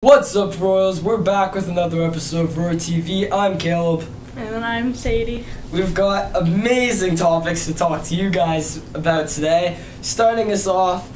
What's up, Royals? We're back with another episode of Roar TV. I'm Kaleb. And I'm Sadie. We've got amazing topics to talk to you guys about today. Starting us off,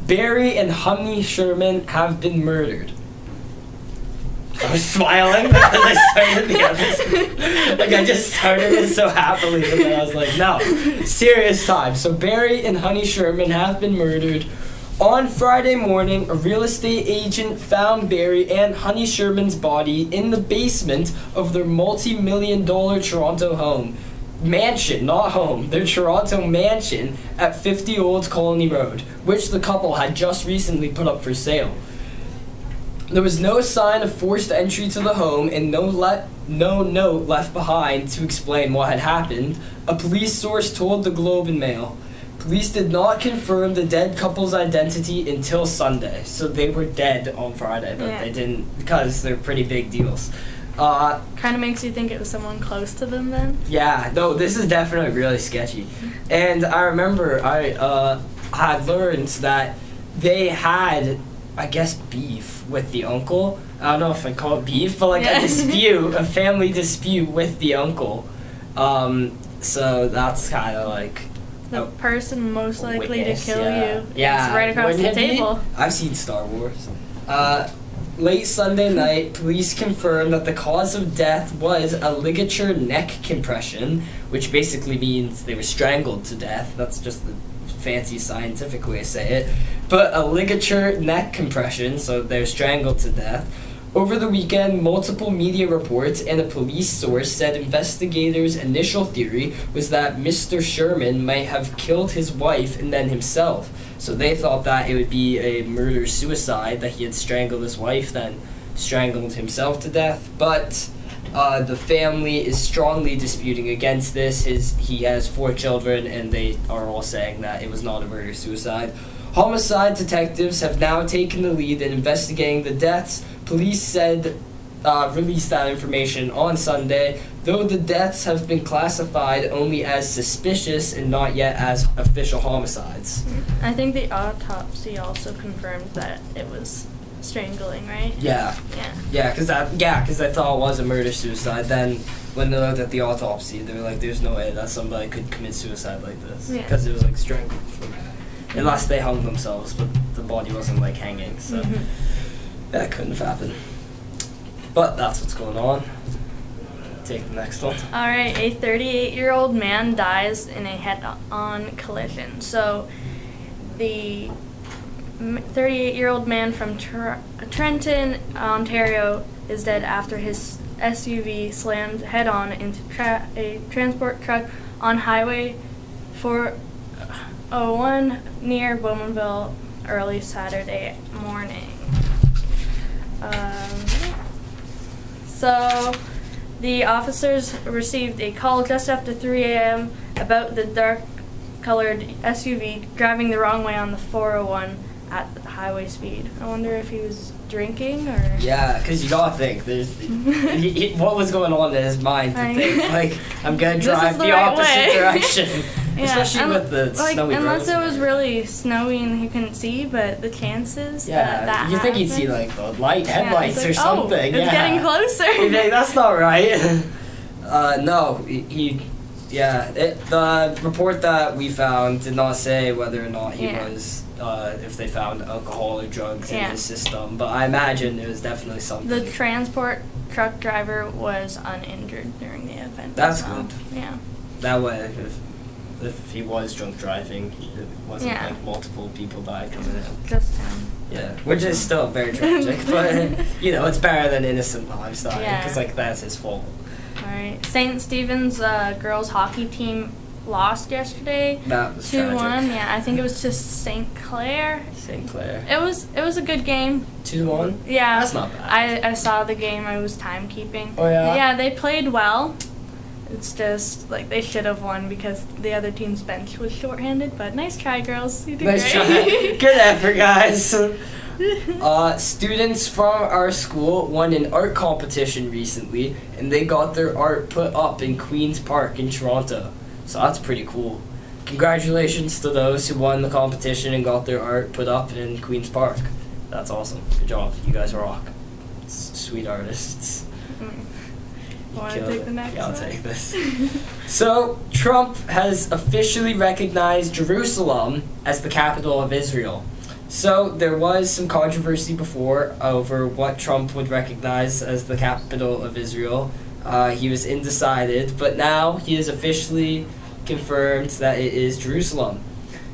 Barry and Honey Sherman have been murdered. I was smiling because I started the episode. Like, I just started it so happily, and then I was like, no, serious time. So Barry and Honey Sherman have been murdered. On Friday morning, a real estate agent found Barry and Honey Sherman's body in the basement of their multi-million-dollar Toronto home. Mansion, not home. Their Toronto mansion at 50 Old Colony Road, which the couple had just recently put up for sale. There was no sign of forced entry to the home and no note left behind to explain what had happened, a police source told the Globe and Mail. Police did not confirm the dead couple's identity until Sunday, so they were dead on Friday, but they didn't, because they're pretty big deals. Kind of makes you think it was someone close to them then? Yeah, no, this is definitely really sketchy. And I remember I had learned that they had, I guess, beef with the uncle. I don't know if I call it beef, but like a dispute, a family dispute with the uncle. So that's kind of like... The person most likely to kill you is yeah, right across the table. I've seen Star Wars. Late Sunday night, police confirmed that the cause of death was a ligature neck compression, which basically means they were strangled to death. That's just the fancy scientific way to say it. But a ligature neck compression, so they're strangled to death. Over the weekend, multiple media reports and a police source said investigators' initial theory was that Mr. Sherman might have killed his wife and then himself. So they thought that it would be a murder-suicide, that he had strangled his wife, then strangled himself to death. But the family is strongly disputing against this. He has 4 children, and they are all saying that it was not a murder-suicide. Homicide detectives have now taken the lead in investigating the deaths. Police said, released that information on Sunday, though the deaths have been classified only as suspicious and not yet as official homicides. I think the autopsy also confirmed that it was strangling, right? Yeah. Yeah, because I thought it was a murder-suicide. Then when they looked at the autopsy, they were like, there's no way that somebody could commit suicide like this. Because it was like strangled. Unless they hung themselves, but the body wasn't like hanging, so... That couldn't have happened. But that's what's going on. Take the next one. Alright, a 38-year-old man dies in a head-on collision. So, the 38-year-old man from Trenton, Ontario, is dead after his SUV slammed head-on into a transport truck on Highway 401 near Bowmanville early Saturday morning. So, the officers received a call just after 3 a.m. about the dark-colored SUV driving the wrong way on the 401 at the highway speed. I wonder if he was drinking or... Yeah, because you gotta think, what was going on in his mind to think, like, I'm gonna drive the opposite direction. Especially with the snowy roads. Unless it was really snowy and he couldn't see, but the chances that you think he'd see like the headlights or something. It's getting closer. You think that's not right? No, the report that we found did not say whether or not he was, if they found alcohol or drugs in his system, but I imagine it was definitely something. The transport truck driver was uninjured during the event. That's good. Yeah. That way, if he was drunk driving, it wasn't like multiple people died coming in. Just him. Yeah, which is still very tragic, but you know, it's better than innocent lives dying, because like that's his fault. Alright, St. Stephen's girls hockey team lost yesterday. That was 2-1. tragic. Yeah, I think it was to St. Clair. St. Clair. It was a good game. 2-1? Yeah. That's not bad. I saw the game. I was timekeeping. Oh yeah. Yeah, they played well. It's just, like, they should have won because the other team's bench was shorthanded, but nice try, girls. You did nice great. Try. Good effort, guys. Students from our school won an art competition recently, and they got their art put up in Queen's Park in Toronto. So that's pretty cool. Congratulations to those who won the competition and got their art put up in Queen's Park. That's awesome. Good job. You guys rock. Sweet artists. Want to take the next Yeah, I'll one? take this. So, Trump has officially recognized Jerusalem as the capital of Israel. So, there was some controversy before over what Trump would recognize as the capital of Israel. He was undecided, but now he has officially confirmed that it is Jerusalem.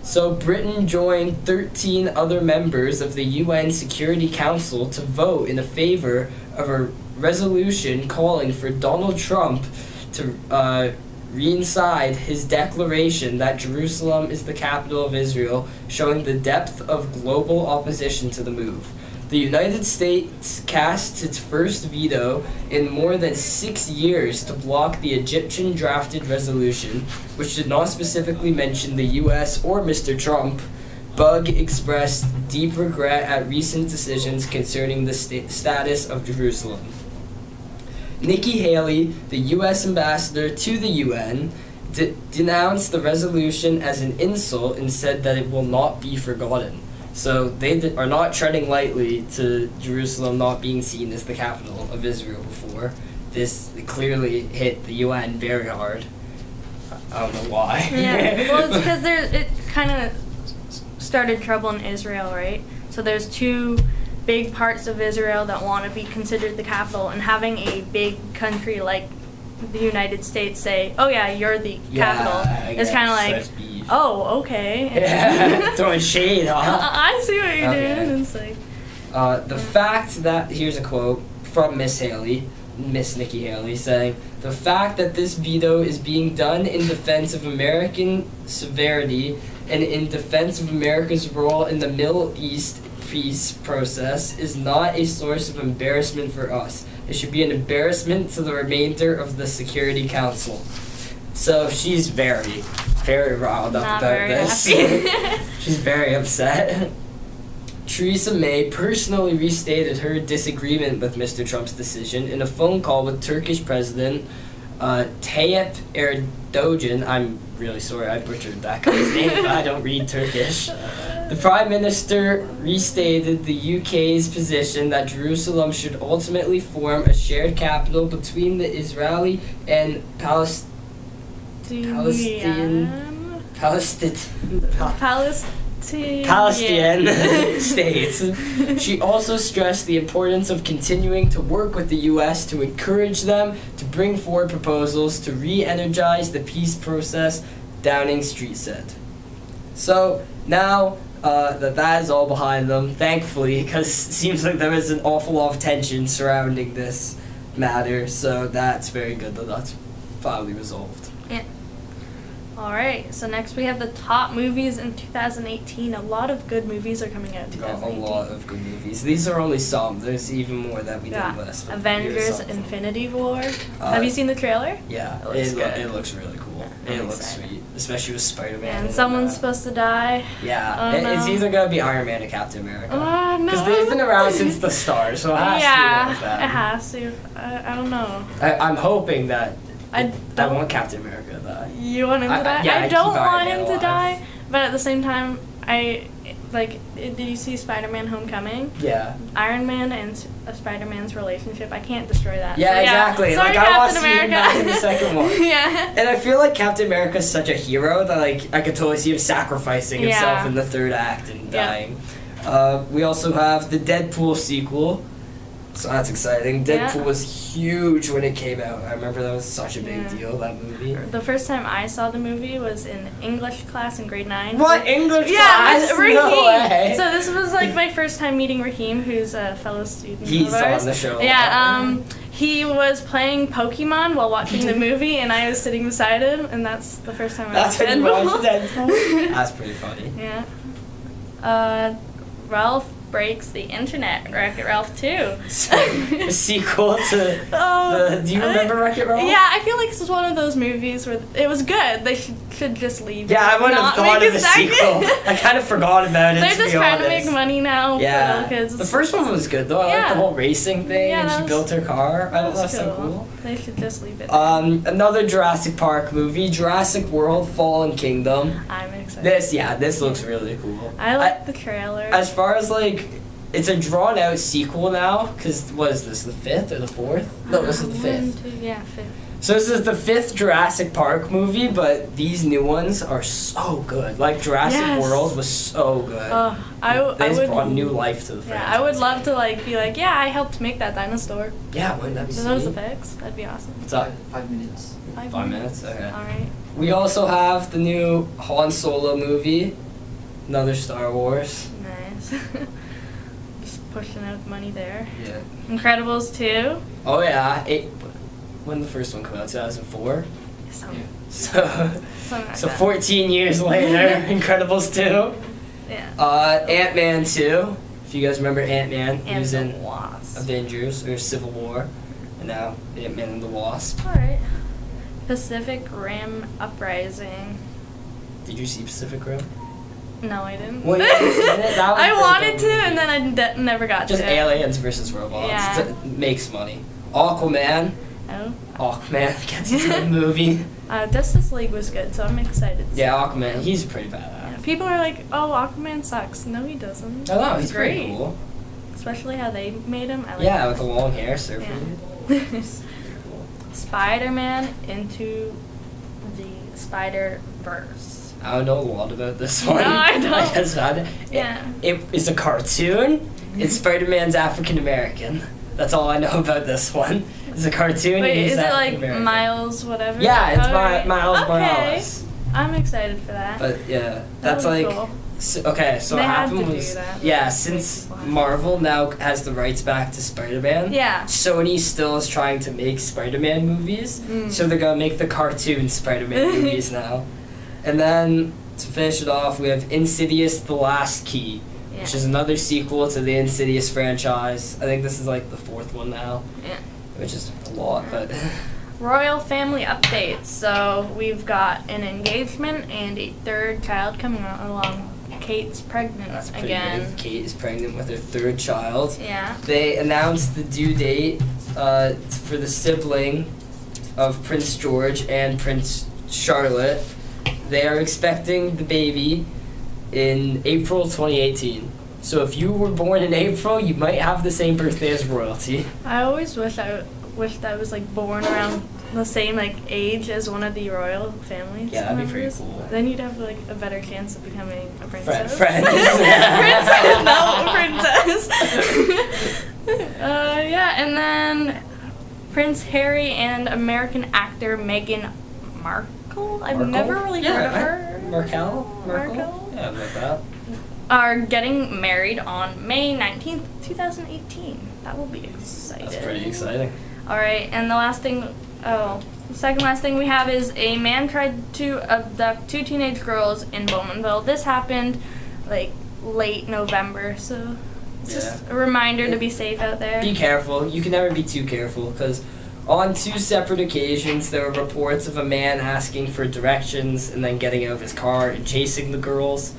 So, Britain joined 13 other members of the UN Security Council to vote in favor of a resolution calling for Donald Trump to reincide his declaration that Jerusalem is the capital of Israel, showing the depth of global opposition to the move. The United States cast its first veto in more than 6 years to block the Egyptian-drafted resolution, which did not specifically mention the U.S. or Mr. Trump. Bug expressed deep regret at recent decisions concerning the status of Jerusalem. Nikki Haley, the U.S. ambassador to the UN, denounced the resolution as an insult and said that it will not be forgotten. So they are not treading lightly to Jerusalem not being seen as the capital of Israel before. This clearly hit the UN very hard. I don't know why. Yeah, well, it's because it kind of started trouble in Israel, right? So there's two big parts of Israel that want to be considered the capital, and having a big country like the United States say, "Oh yeah, you're the capital," is kind of like, "Oh, okay." Yeah, throwing shade, huh? I see what you're doing. It's like the fact that, here's a quote from Miss Nikki Haley, saying, "The fact that this veto is being done in defense of American sovereignty and in defense of America's role in the Middle East peace process is not a source of embarrassment for us. It should be an embarrassment to the remainder of the Security Council." So she's very, very riled up not about very this. happy. She's very upset. Theresa May personally restated her disagreement with Mr. Trump's decision in a phone call with Turkish President Tayyip Erdogan. I'm really sorry I butchered that guy's name, but I don't read Turkish. The Prime Minister restated the UK's position that Jerusalem should ultimately form a shared capital between the Israeli and Palestinian states. She also stressed the importance of continuing to work with the U.S. to encourage them to bring forward proposals to re-energize the peace process, Downing Street said. So now that is all behind them, thankfully, because it seems like there was an awful lot of tension surrounding this matter, so that's very good that that's finally resolved. Yeah. Alright, so next we have the top movies in 2018. A lot of good movies are coming out in 2018. A lot of good movies. These are only some. There's even more that we didn't list. Avengers Infinity War. Have you seen the trailer? Yeah, it looks really cool. Yeah, it looks sweet, especially with Spider-Man. And someone's supposed to die. Yeah, it's either going to be Iron Man or Captain America. No. Because they've been around since the start, so it has to be one of them. It has to. I don't know. I'm hoping that I want Captain America to die. You want him to die? Yeah, I don't want him to die, but at the same time, did you see Spider-Man Homecoming? Yeah. Iron Man and Spider-Man's relationship, I can't destroy that. Yeah, so, exactly. Sorry, I want Captain to see him die in the America. second one. Yeah. And I feel like Captain America is such a hero that I could totally see him sacrificing himself in the third act and dying. We also have the Deadpool sequel. So that's exciting. Deadpool was huge when it came out. I remember that was such a big deal, that movie. The first time I saw the movie was in English class in grade 9. What? English class? class? Raheem. No way. So this was my first time meeting Raheem, who's a fellow student He's of ours. on the show. Yeah, he was playing Pokemon while watching the movie, and I was sitting beside him, and that's the first time I watched Deadpool. That's pretty funny. Yeah. Ralph Breaks the Internet, Wreck-It Ralph 2. A sequel to do you remember Wreck-It Ralph? Yeah, I feel like this was one of those movies where it was good. They should just leave it. Yeah, I wouldn't have thought of a sequel. I kind of forgot about it. They're just trying to make money now for little kids. The first one was good though. I liked the whole racing thing and she built her car. I thought that was so cool. They should just leave it. Another Jurassic Park movie, Jurassic World: Fallen Kingdom. I'm excited. This looks really cool. I like the trailer. As far as it's a drawn out sequel now, because what is this, the 5th or the 4th? No, this is the 5th. Yeah, 5th. So this is the 5th Jurassic Park movie, but these new ones are so good. Like Jurassic World was so good. I would brought new life to the franchise. Yeah, I would love to like be like, yeah, I helped make that dinosaur. Yeah, wouldn't that be sweet? Those effects, that'd be awesome. What's up? 5 minutes. 5 minutes? Okay. Alright. We also have the new Han Solo movie. Another Star Wars. Nice. Just pushing out money there. Yeah. Incredibles 2. Oh yeah. When did the first one come out? 2004? Something like So that. 14 years later, Incredibles 2. Yeah. Ant-Man 2. If you guys remember Ant-Man, he And was the in Wasp. Avengers or Civil War. And now Ant-Man and the Wasp. Alright. Pacific Rim Uprising. Did you see Pacific Rim? No, I didn't. Well, yeah, you seen it? That was I pretty wanted good to, movie. and then I never got Just to it. aliens versus robots. Yeah. It makes money. Aquaman. Oh. Aquaman gets his own movie. Justice League was good, so I'm excited. To see Yeah, it. Aquaman. He's pretty badass. Yeah, people are like, "Oh, Aquaman sucks." No, he doesn't. I know, he's pretty great. cool. Especially how they made him. I like Yeah, it. with the long hair, surfing. Yeah. Spider-Man into the Spider-Verse. I don't know a lot about this one. No, I don't. I just found it. Yeah. It is a cartoon. It's Spider-Man's African American. That's all I know about this one. It's a cartoon. Wait, and he's is it like African-American. Miles whatever? Yeah, it's Alright. Miles Okay. Morales. I'm excited for that. But yeah, That that's was like cool. okay. So They what had happened to do was that. yeah, Like, since wow. Marvel now has the rights back to Spider-Man. Yeah. Sony still is trying to make Spider-Man movies, so they're gonna make the cartoon Spider-Man movies now. And then to finish it off, we have Insidious: The Last Key, which is another sequel to the Insidious franchise. I think this is like the 4th one now. Yeah. Which is a lot, but Royal family updates. So we've got an engagement and a 3rd child coming along. Kate's pregnant that's pretty again. good. Kate is pregnant with her 3rd child. Yeah. They announced the due date for the sibling of Prince George and Prince Charlotte. They are expecting the baby in April 2018. So if you were born in April, you might have the same birthday as royalty. I always wished I was like born around the same like age as one of the royal families. Yeah, that'd be pretty members. cool. Then you'd have like a better chance of becoming a princess. Friend. Princess, no princess. Yeah, and then Prince Harry and American actor Meghan Markle. I've never really heard of her. Markle? Yeah, like that. Are getting married on May 19th, 2018. That will be exciting. That's pretty exciting. Alright, and the second last thing we have is a man tried to abduct 2 teenage girls in Bowmanville. This happened like late November, so it's just a reminder to be safe out there. Be careful. You can never be too careful, because on 2 separate occasions there were reports of a man asking for directions and then getting out of his car and chasing the girls.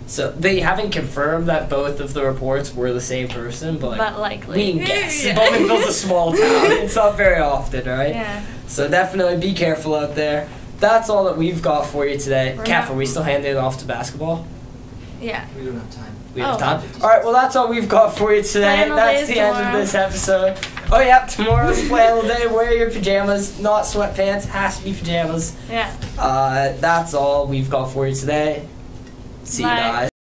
So they haven't confirmed that both of the reports were the same person, but likely. we can guess. Yeah. Bowmanville's a small town. It's not very often, right? Yeah. So definitely be careful out there. That's all that we've got for you today. Kath, are we still handing it off to basketball? Yeah. We don't have time. We have Oh. time? Alright, well that's all we've got for you today. Flannel That's days the end of tomorrow. this episode. Oh yeah, tomorrow's flannel day. Wear your pajamas, not sweatpants. Has to be pajamas. Yeah. That's all we've got for you today. See you Bye. guys.